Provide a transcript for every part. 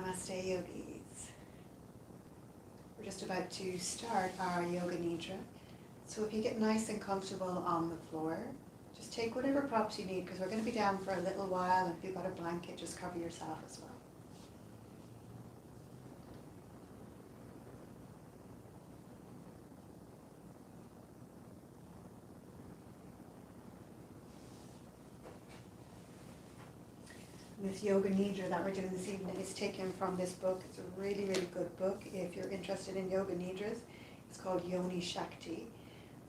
Namaste Yogis. We're just about to start our Yoga Nidra. So if you get nice and comfortable on the floor, just take whatever props you need because we're going to be down for a little while, and if you've got a blanket, just cover yourself as well. This Yoga Nidra that we're doing this evening is taken from this book. It's a really, really good book if you're interested in Yoga Nidras. It's called Yoni Shakti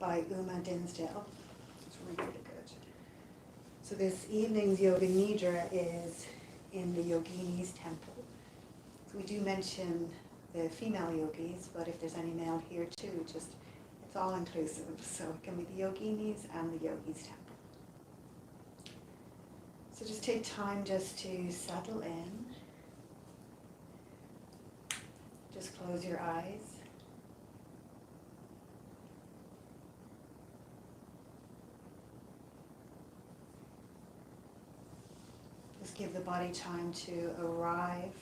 by Uma Dinsdale. It's really, really good. So this evening's Yoga Nidra is in the Yogini's temple. So we do mention the female yogis, but if there's any male here too, just it's all inclusive. So it can be the Yoginis and the Yogis' temple. So just take time just to settle in. Just close your eyes. Just give the body time to arrive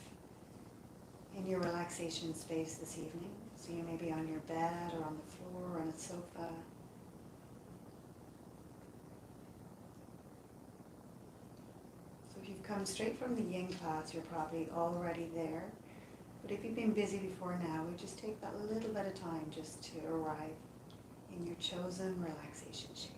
in your relaxation space this evening. So you may be on your bed or on the floor or on a sofa. So if you've come straight from the yin class, you're probably already there. But if you've been busy before now, we just take that little bit of time just to arrive in your chosen relaxation shape.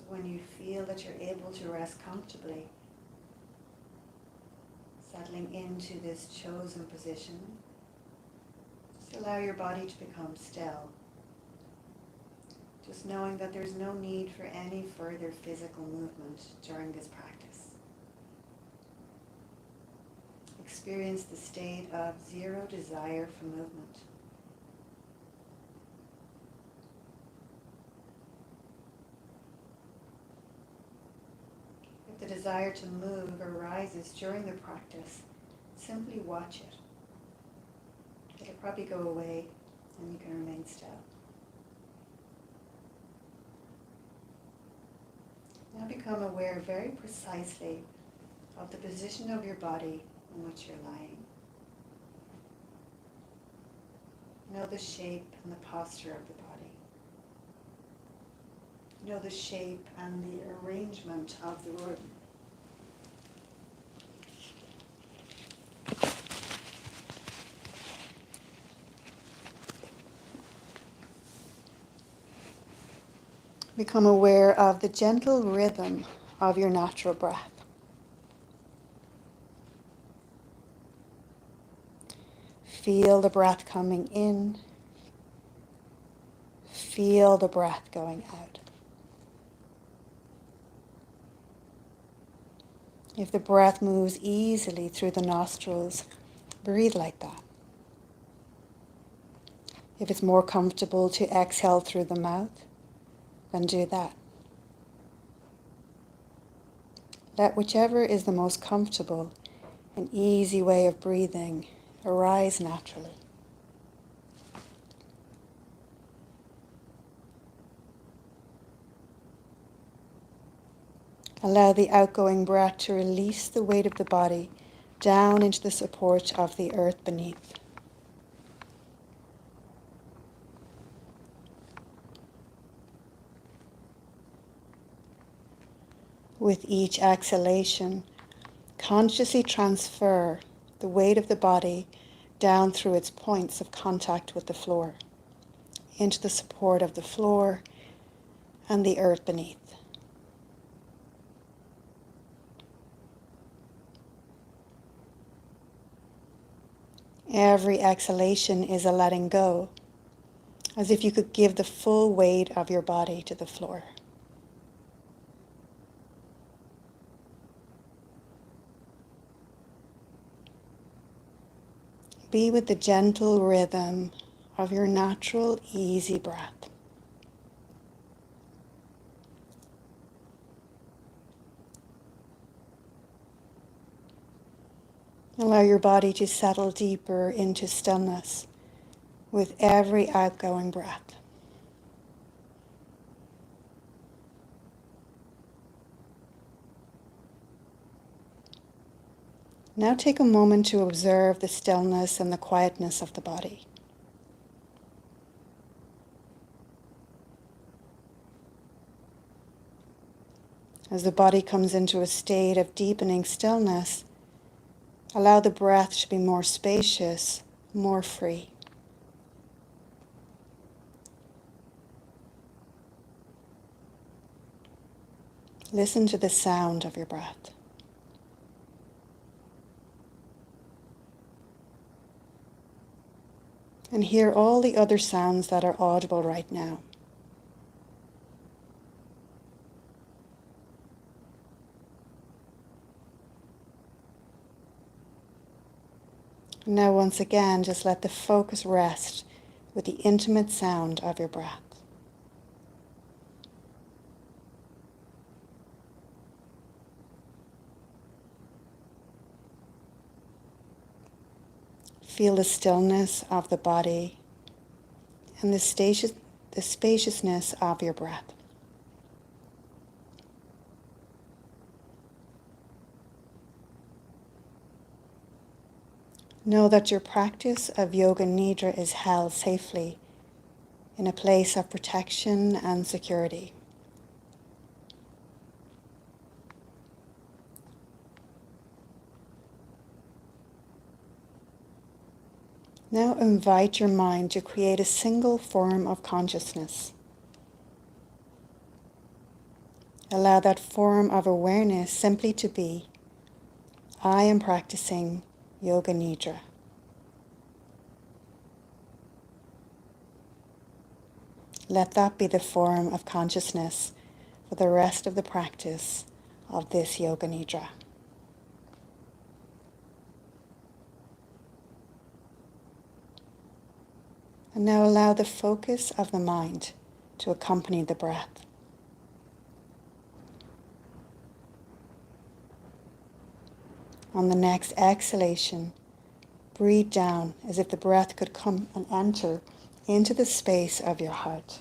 When you feel that you're able to rest comfortably, settling into this chosen position, just allow your body to become still. Just knowing that there's no need for any further physical movement during this practice. Experience the state of zero desire for movement. If the desire to move arises during the practice, simply watch it. It'll probably go away and you can remain still. Now become aware very precisely of the position of your body in which you're lying. Know the shape and the posture of the body. Know the shape and the arrangement of the room. Become aware of the gentle rhythm of your natural breath. Feel the breath coming in. Feel the breath going out. If the breath moves easily through the nostrils, breathe like that. If it's more comfortable to exhale through the mouth, then do that. Let whichever is the most comfortable and easy way of breathing arise naturally. Allow the outgoing breath to release the weight of the body down into the support of the earth beneath. With each exhalation, consciously transfer the weight of the body down through its points of contact with the floor, into the support of the floor and the earth beneath. Every exhalation is a letting go, as if you could give the full weight of your body to the floor. Be with the gentle rhythm of your natural, easy breath. Allow your body to settle deeper into stillness with every outgoing breath. Now take a moment to observe the stillness and the quietness of the body. As the body comes into a state of deepening stillness, allow the breath to be more spacious, more free. Listen to the sound of your breath. And hear all the other sounds that are audible right now. Now once again, just let the focus rest with the intimate sound of your breath. Feel the stillness of the body and the spaciousness of your breath. Know that your practice of Yoga Nidra is held safely in a place of protection and security. Now invite your mind to create a single form of consciousness. Allow that form of awareness simply to be, I am practicing Yoga Nidra. Let that be the form of consciousness for the rest of the practice of this Yoga Nidra. And now allow the focus of the mind to accompany the breath. On the next exhalation, breathe down as if the breath could come and enter into the space of your heart.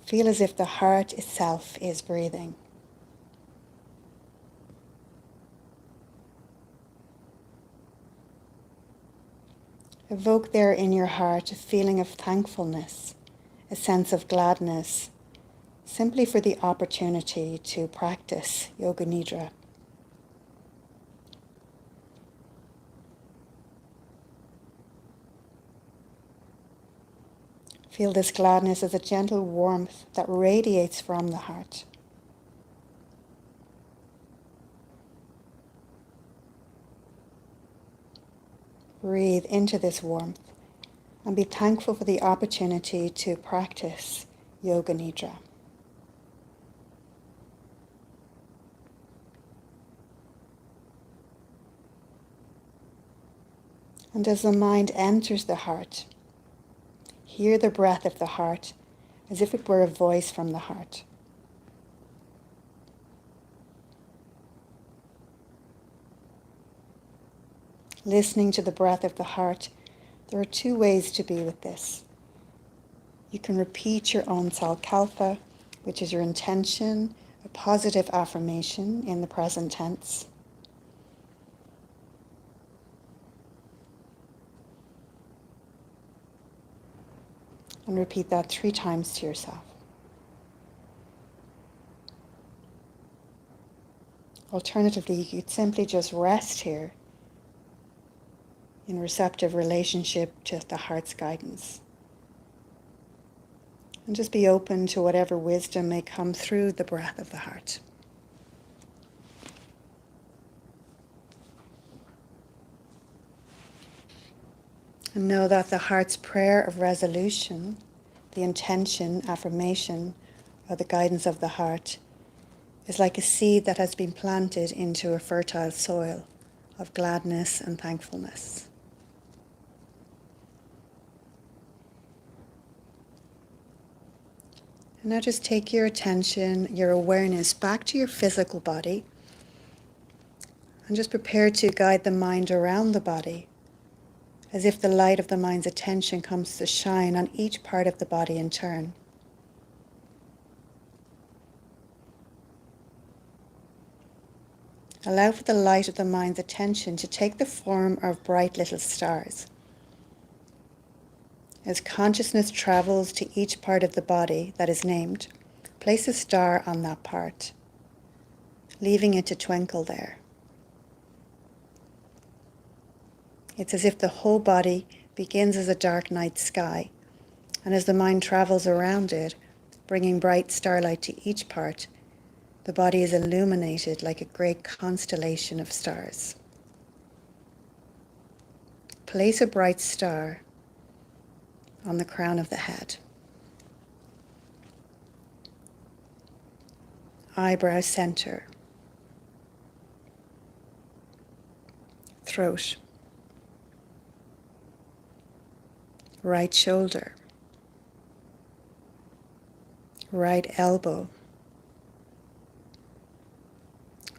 Feel as if the heart itself is breathing. Evoke there in your heart a feeling of thankfulness, a sense of gladness, simply for the opportunity to practice Yoga Nidra. Feel this gladness as a gentle warmth that radiates from the heart. Breathe into this warmth and be thankful for the opportunity to practice Yoga Nidra. And as the mind enters the heart, hear the breath of the heart as if it were a voice from the heart. Listening to the breath of the heart, there are two ways to be with this. You can repeat your own Salkalpa, which is your intention, a positive affirmation in the present tense. And repeat that 3 times to yourself. Alternatively, you could simply just rest here in receptive relationship to the heart's guidance. And just be open to whatever wisdom may come through the breath of the heart. And know that the heart's prayer of resolution, the intention, affirmation, or the guidance of the heart, is like a seed that has been planted into a fertile soil of gladness and thankfulness. And now just take your attention, your awareness back to your physical body, and just prepare to guide the mind around the body, as if the light of the mind's attention comes to shine on each part of the body in turn. Allow for the light of the mind's attention to take the form of bright little stars. As consciousness travels to each part of the body that is named, place a star on that part, leaving it to twinkle there. It's as if the whole body begins as a dark night sky, and as the mind travels around it, bringing bright starlight to each part, the body is illuminated like a great constellation of stars. Place a bright star on the crown of the head. Eyebrow center. Throat. Right shoulder. Right elbow.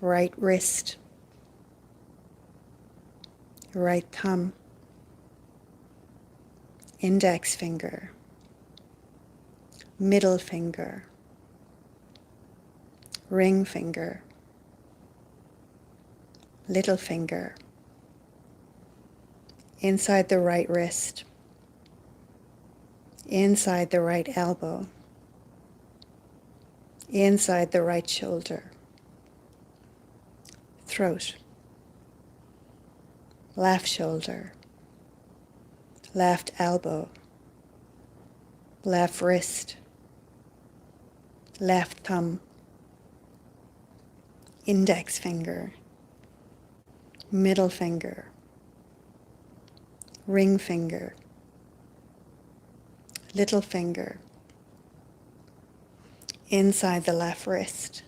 Right wrist. Right thumb. Index finger. Middle finger. Ring finger. Little finger. Inside the right wrist. Inside the right elbow. Inside the right shoulder. Throat. Left shoulder. Left elbow. Left wrist. Left thumb. Index finger. Middle finger. Ring finger. Little finger. Inside the left wrist.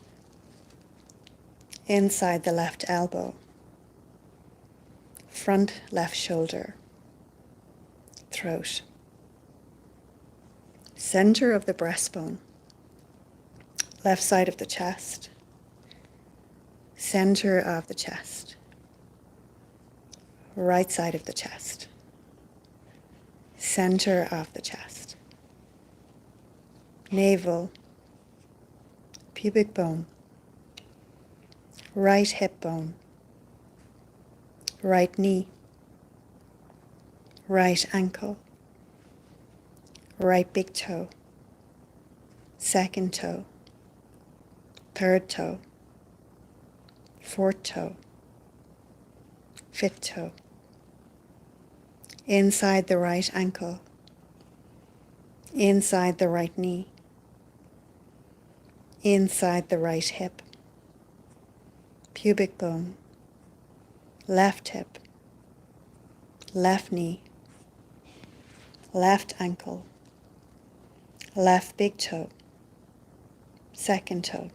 Inside the left elbow. Front left shoulder. Throat. Center of the breastbone. Left side of the chest. Center of the chest. Right side of the chest. Center of the chest. Navel. Pubic bone. Right hip bone. Right knee. Right ankle. Right big toe. Second toe. Third toe. Fourth toe. Fifth toe. Inside the right ankle. Inside the right knee. Inside the right hip. Pubic bone. Left hip. Left knee. Left ankle. Left big toe. Second toe.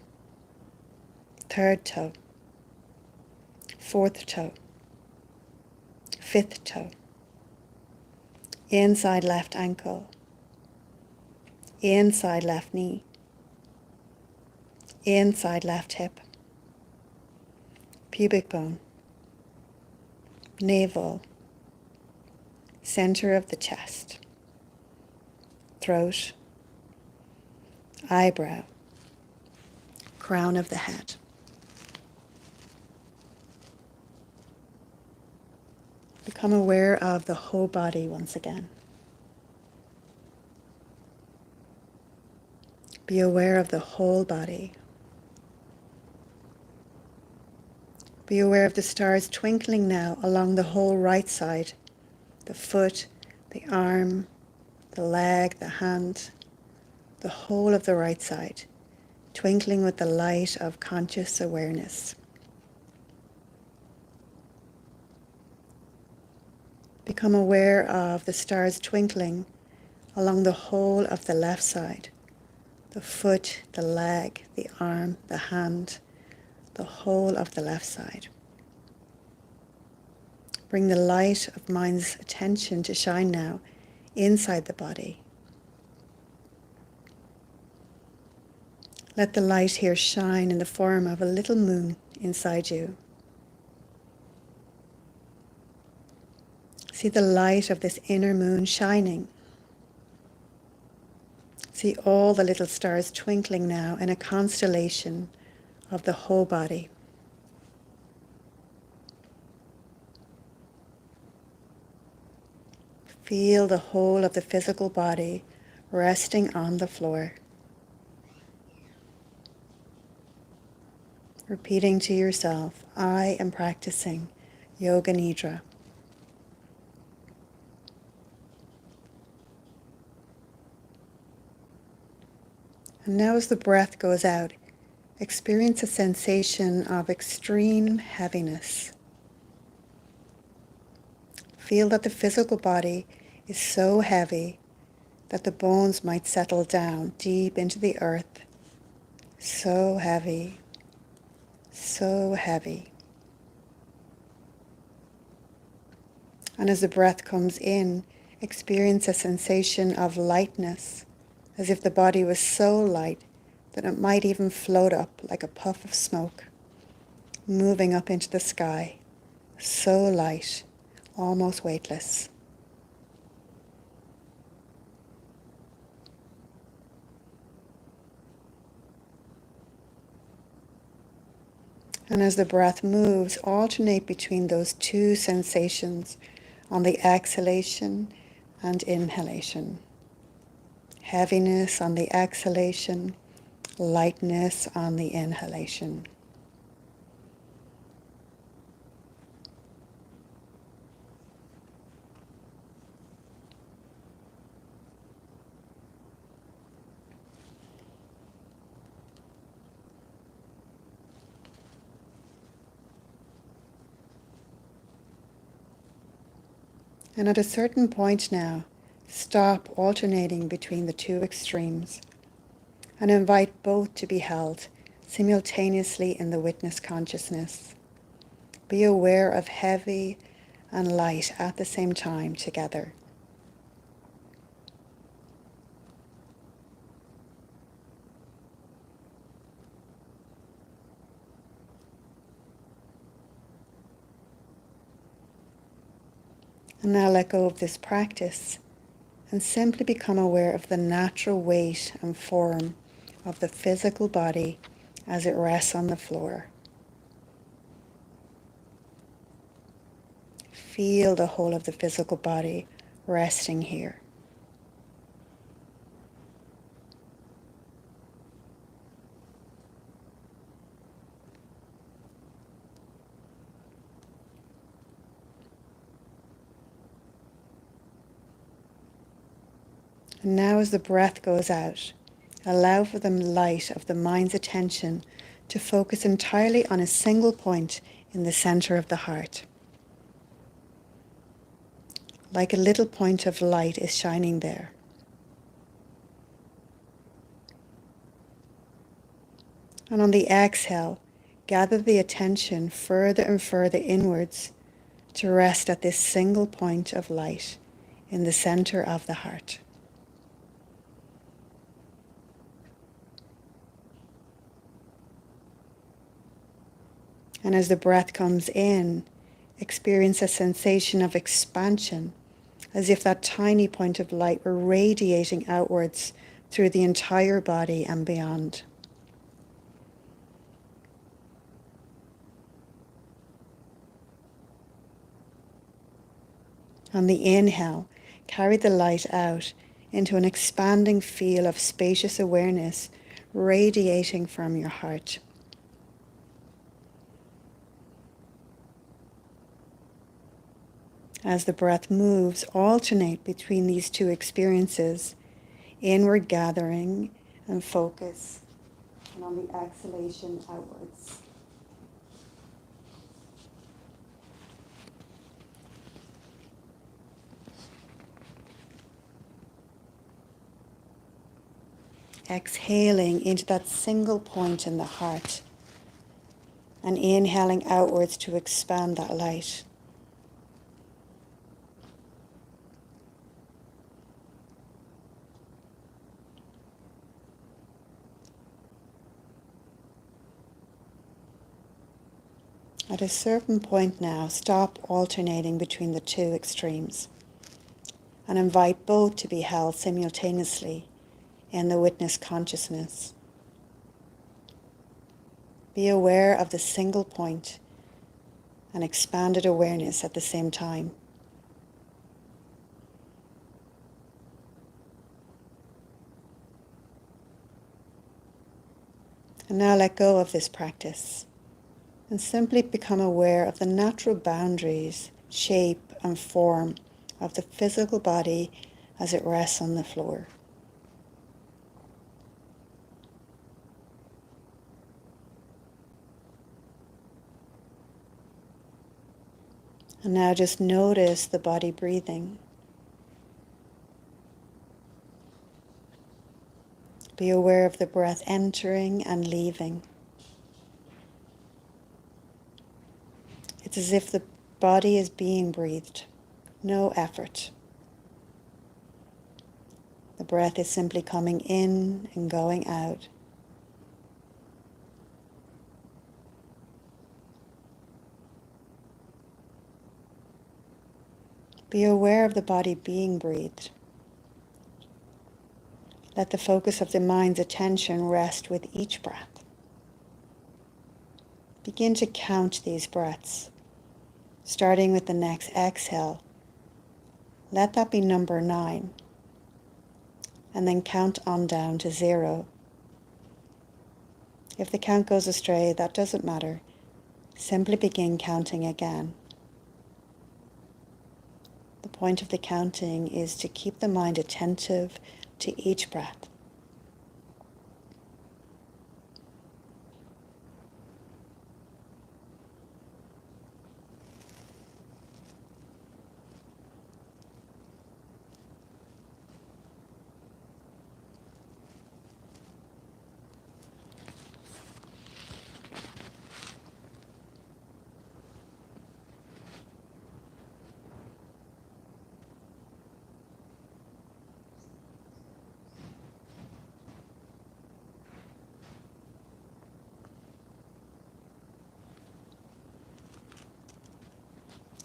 Third toe. Fourth toe. Fifth toe. Inside left ankle. Inside left knee. Inside left hip. Pubic bone. Navel. Center of the chest. Throat. Eyebrow. Crown of the head. Become aware of the whole body once again. Be aware of the whole body. Be aware of the stars twinkling now along the whole right side, the foot, the arm, the leg, the hand, the whole of the right side, twinkling with the light of conscious awareness. Become aware of the stars twinkling along the whole of the left side, the foot, the leg, the arm, the hand, the whole of the left side. Bring the light of mind's attention to shine now inside the body. Let the light here shine in the form of a little moon inside you. See the light of this inner moon shining. See all the little stars twinkling now in a constellation of the whole body. Feel the whole of the physical body resting on the floor. Repeating to yourself, I am practicing Yoga Nidra. And now as the breath goes out, experience a sensation of extreme heaviness. Feel that the physical body is so heavy that the bones might settle down deep into the earth. So heavy, so heavy. And as the breath comes in, experience a sensation of lightness, as if the body was so light that it might even float up like a puff of smoke, moving up into the sky, so light, almost weightless. And as the breath moves, alternate between those two sensations on the exhalation and inhalation. Heaviness on the exhalation, lightness on the inhalation. And at a certain point now, stop alternating between the two extremes and invite both to be held simultaneously in the witness consciousness. Be aware of heavy and light at the same time together. And now let go of this practice and simply become aware of the natural weight and form of the physical body as it rests on the floor. Feel the whole of the physical body resting here. And now as the breath goes out, allow for the light of the mind's attention to focus entirely on a single point in the center of the heart. Like a little point of light is shining there. And on the exhale, gather the attention further and further inwards to rest at this single point of light in the center of the heart. And as the breath comes in, experience a sensation of expansion, as if that tiny point of light were radiating outwards through the entire body and beyond. On the inhale, carry the light out into an expanding feel of spacious awareness radiating from your heart. As the breath moves, alternate between these two experiences, inward gathering and focus, and on the exhalation outwards. Exhaling into that single point in the heart, and inhaling outwards to expand that light. At a certain point now, stop alternating between the two extremes and invite both to be held simultaneously in the witness consciousness. Be aware of the single point and expanded awareness at the same time. And now let go of this practice and simply become aware of the natural boundaries, shape and form of the physical body as it rests on the floor. And now just notice the body breathing. Be aware of the breath entering and leaving. It's as if the body is being breathed, no effort. The breath is simply coming in and going out. Be aware of the body being breathed. Let the focus of the mind's attention rest with each breath. Begin to count these breaths, starting with the next exhale. Let that be number 9, and then count on down to 0. If the count goes astray, that doesn't matter. Simply begin counting again. The point of the counting is to keep the mind attentive to each breath.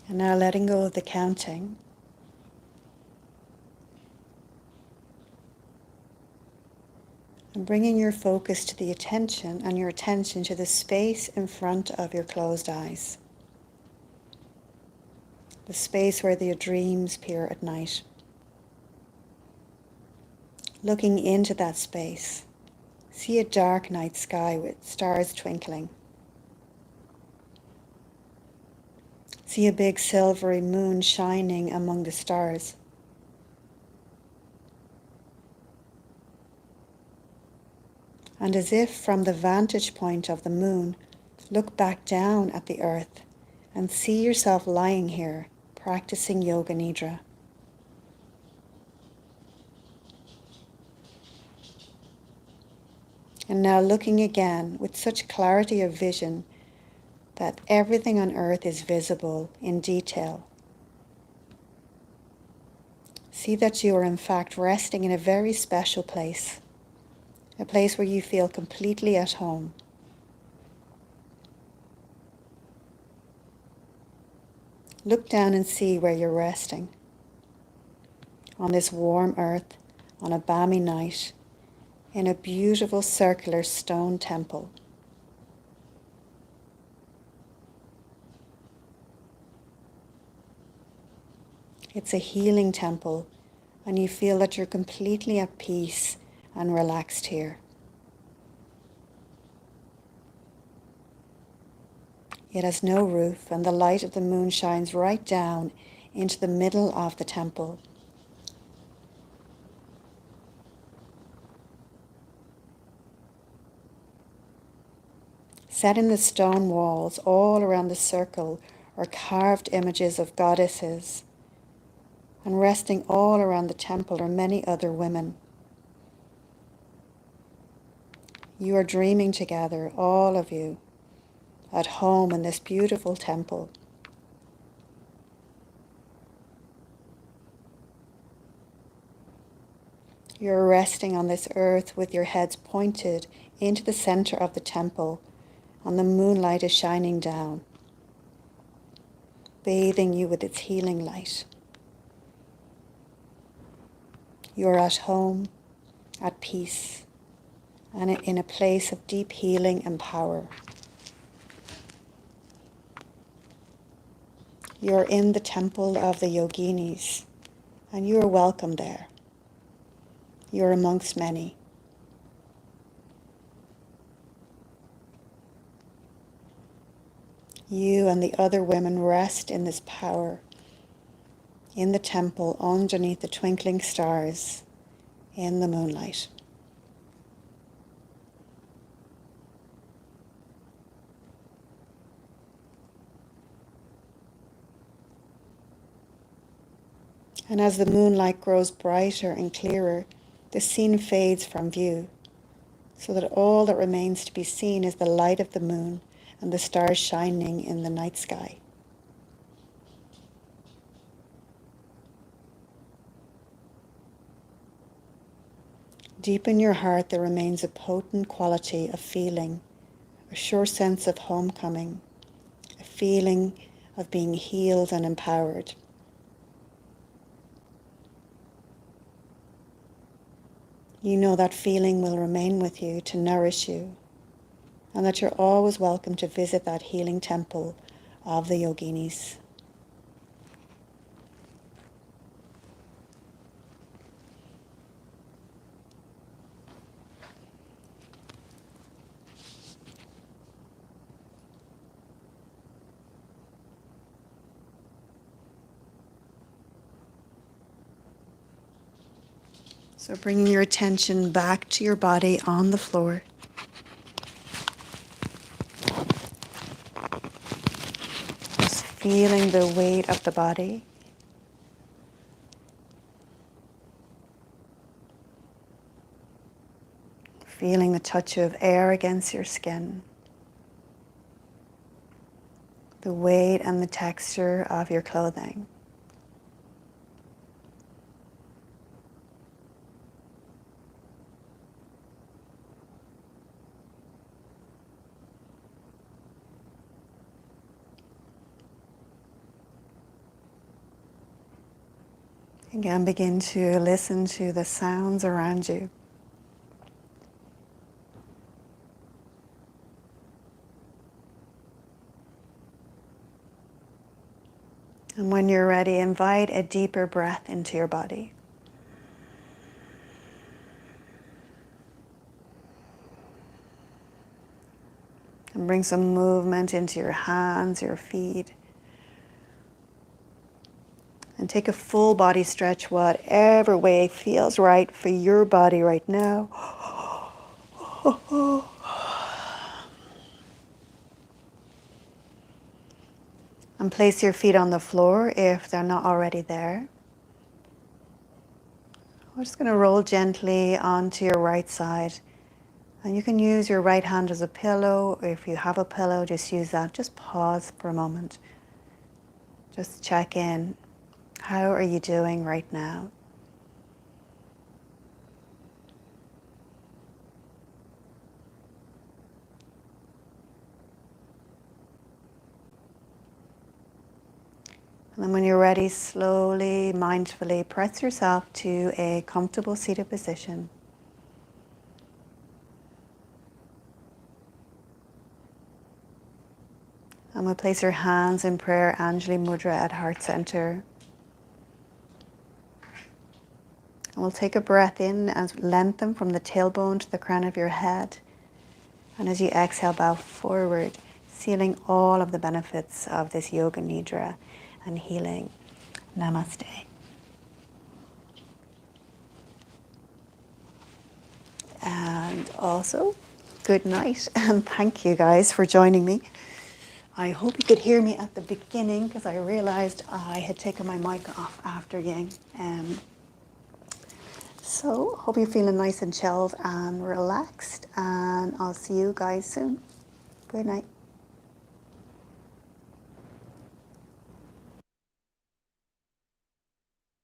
And now letting go of the counting. And bringing your focus to the attention and your attention to the space in front of your closed eyes. The space where your dreams peer at night. Looking into that space, see a dark night sky with stars twinkling. See a big silvery moon shining among the stars. And as if from the vantage point of the moon, look back down at the earth and see yourself lying here, practicing Yoga Nidra. And now looking again with such clarity of vision that everything on earth is visible in detail. See that you are in fact resting in a very special place, a place where you feel completely at home. Look down and see where you're resting. On this warm earth, on a balmy night, in a beautiful circular stone temple. It's a healing temple, and you feel that you're completely at peace and relaxed here. It has no roof, and the light of the moon shines right down into the middle of the temple. Set in the stone walls all around the circle are carved images of goddesses, and resting all around the temple are many other women. You are dreaming together, all of you, at home in this beautiful temple. You're resting on this earth with your heads pointed into the center of the temple, and the moonlight is shining down. bathing you with its healing light. You're at home, at peace, and in a place of deep healing and power. You're in the temple of the yoginis, and you are welcome there. You're amongst many. You and the other women rest in this power, in the temple, underneath the twinkling stars, in the moonlight. And as the moonlight grows brighter and clearer, the scene fades from view, so that all that remains to be seen is the light of the moon and the stars shining in the night sky. Deep in your heart there remains a potent quality of feeling, a sure sense of homecoming, a feeling of being healed and empowered. You know that feeling will remain with you to nourish you, and that you're always welcome to visit that healing temple of the yoginis. So bringing your attention back to your body on the floor. Just feeling the weight of the body. Feeling the touch of air against your skin. The weight and the texture of your clothing. Again, begin to listen to the sounds around you. And when you're ready, invite a deeper breath into your body. And bring some movement into your hands, your feet. And take a full body stretch, whatever way feels right for your body right now. And place your feet on the floor if they're not already there. We're just going to roll gently onto your right side. And you can use your right hand as a pillow, or if you have a pillow, just use that. Just pause for a moment. Just check in. How are you doing right now? And then when you're ready, slowly, mindfully press yourself to a comfortable seated position. And we'll place your hands in prayer, Anjali Mudra at heart center. And we'll take a breath in and lengthen from the tailbone to the crown of your head. And as you exhale, bow forward, sealing all of the benefits of this Yoga Nidra and healing. Namaste. And also, good night, and thank you guys for joining me. I hope you could hear me at the beginning because I realized I had taken my mic off after Yang. So, hope you're feeling nice and chilled and relaxed, and I'll see you guys soon. Good night.